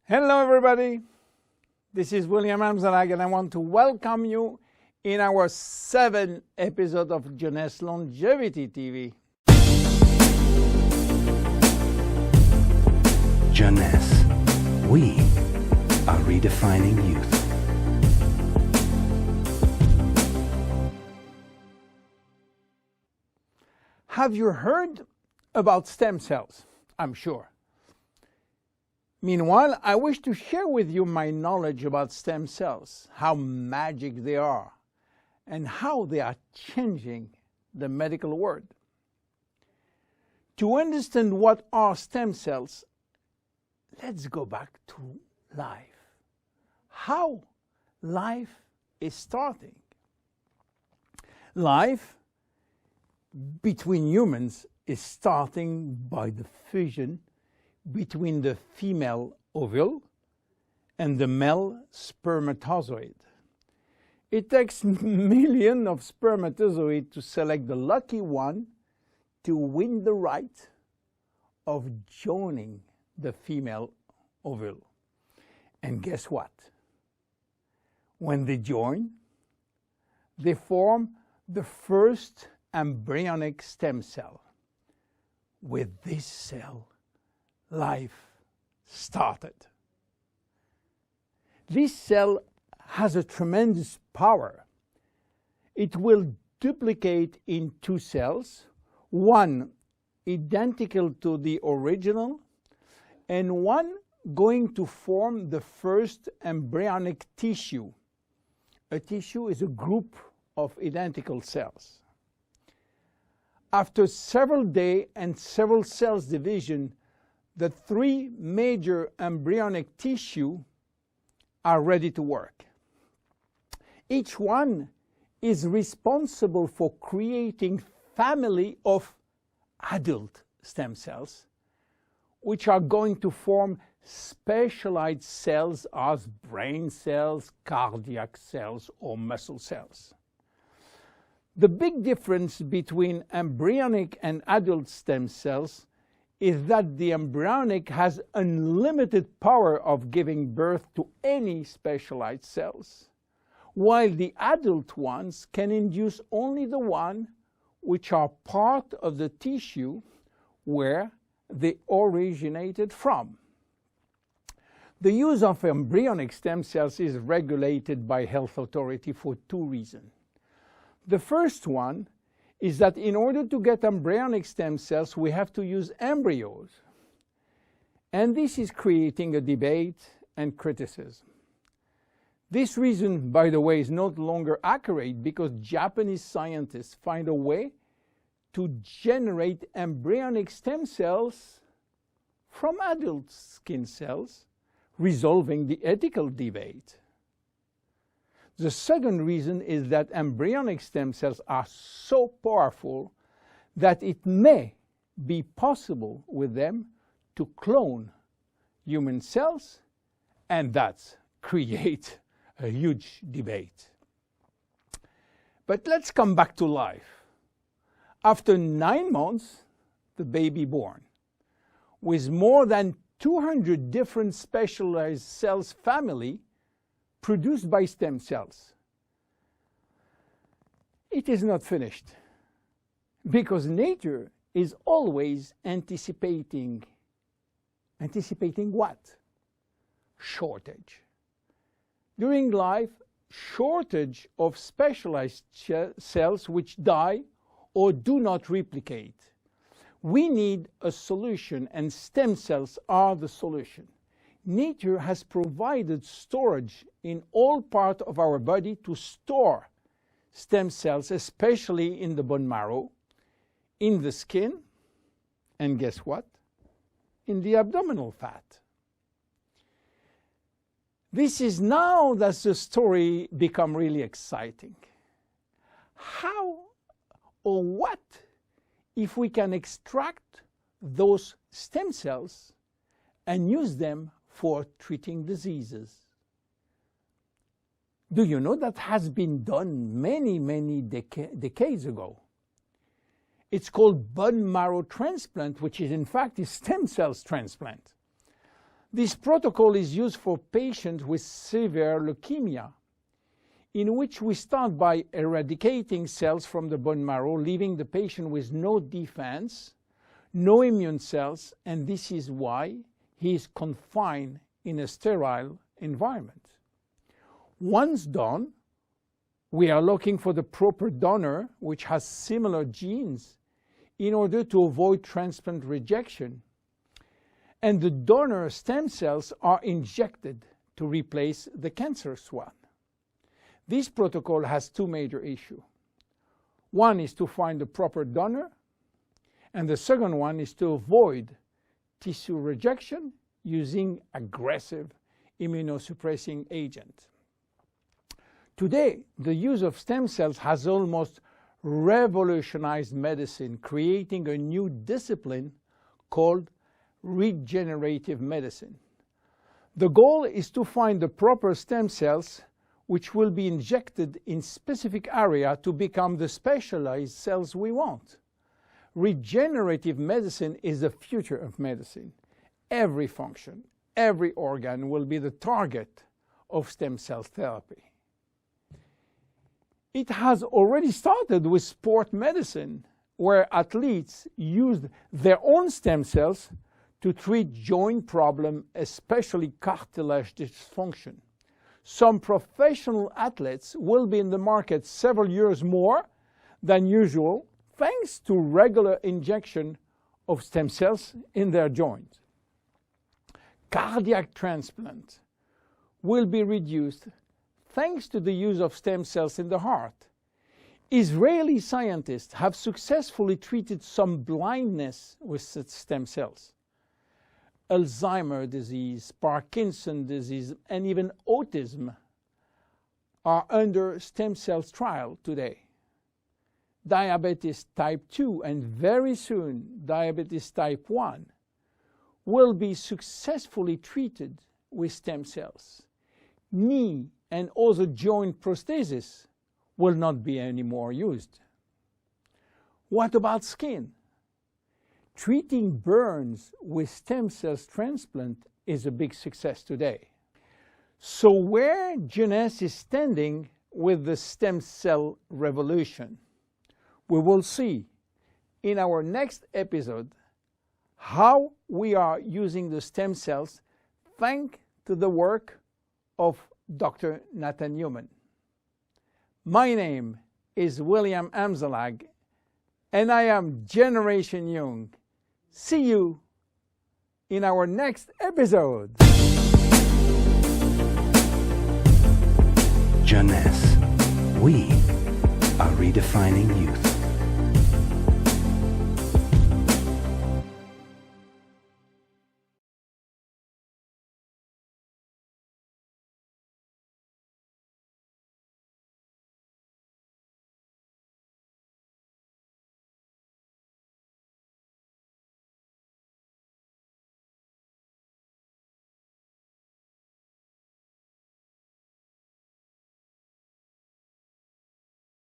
Hello everybody, this is William Amzalag and I want to welcome you in our 7th episode of Jeunesse Longevity TV. Jeunesse, we are redefining youth. Have you heard about stem cells? I'm sure. Meanwhile, I wish to share with you my knowledge about stem cells, how magic they are, and how they are changing the medical world. To understand what are stem cells, let's go back to life. How life is starting. Life between humans is starting by the fusion between the female ovule and the male spermatozoid. It takes millions of spermatozoids to select the lucky one to win the right of joining the female ovule. And guess what? When they join, they form the first embryonic stem cell. With this cell, life started. This cell has a tremendous power. It will duplicate in 2 cells, one identical to the original, and one going to form the first embryonic tissue. A tissue is a group of identical cells. After several days and several cells division, the 3 major embryonic tissue are ready to work. Each one is responsible for creating family of adult stem cells, which are going to form specialized cells as brain cells, cardiac cells, or muscle cells. The big difference between embryonic and adult stem cells is that the embryonic has unlimited power of giving birth to any specialized cells, while the adult ones can induce only the one which are part of the tissue where they originated from. The use of embryonic stem cells is regulated by health authority for 2 reasons. The first one is that in order to get embryonic stem cells, we have to use embryos. And this is creating a debate and criticism. This reason, by the way, is no longer accurate because Japanese scientists find a way to generate embryonic stem cells from adult skin cells, resolving the ethical debate. The second reason is that embryonic stem cells are so powerful that it may be possible with them to clone human cells, and that's create a huge debate. But let's come back to life. After 9 months, the baby born, with more than 200 different specialized cells family produced by stem cells. It is not finished, because nature is always anticipating what? Shortage. During life, shortage of specialized cells which die or do not replicate. We need a solution, and stem cells are the solution. Nature has provided storage in all parts of our body to store stem cells, especially in the bone marrow, in the skin, and guess what? In the abdominal fat. This is now that the story becomes really exciting. How or what if we can extract those stem cells and use them for treating diseases? Do you know that has been done many decades ago? It's called bone marrow transplant, which is in fact a stem cells transplant. This protocol is used for patients with severe leukemia, in which we start by eradicating cells from the bone marrow, leaving the patient with no defense, no immune cells, and this is why he is confined in a sterile environment. Once done, we are looking for the proper donor which has similar genes in order to avoid transplant rejection. And the donor stem cells are injected to replace the cancerous one. This protocol has two major issues. One is to find the proper donor, and the second one is to avoid tissue rejection using aggressive immunosuppressing agent. Today, the use of stem cells has almost revolutionized medicine, creating a new discipline called regenerative medicine. The goal is to find the proper stem cells which will be injected in specific area to become the specialized cells we want. Regenerative medicine is the future of medicine. Every function, every organ will be the target of stem cell therapy. It has already started with sport medicine, where athletes used their own stem cells to treat joint problems, especially cartilage dysfunction. Some professional athletes will be in the market several years more than usual, thanks to regular injection of stem cells in their joints. Cardiac transplant will be reduced thanks to the use of stem cells in the heart. Israeli scientists have successfully treated some blindness with stem cells. Alzheimer's disease, Parkinson's disease, and even autism are under stem cells trial today. Diabetes type 2 and very soon diabetes type 1 will be successfully treated with stem cells. Knee and other joint prosthesis will not be anymore used. What about skin? Treating burns with stem cells transplant is a big success today. So where Jeunesse is standing with the stem cell revolution? We will see in our next episode how we are using the stem cells thanks to the work of Dr. Nathan Newman. My name is William Amzalag, and I am Generation Young. See you in our next episode. Jeunesse. We are redefining youth.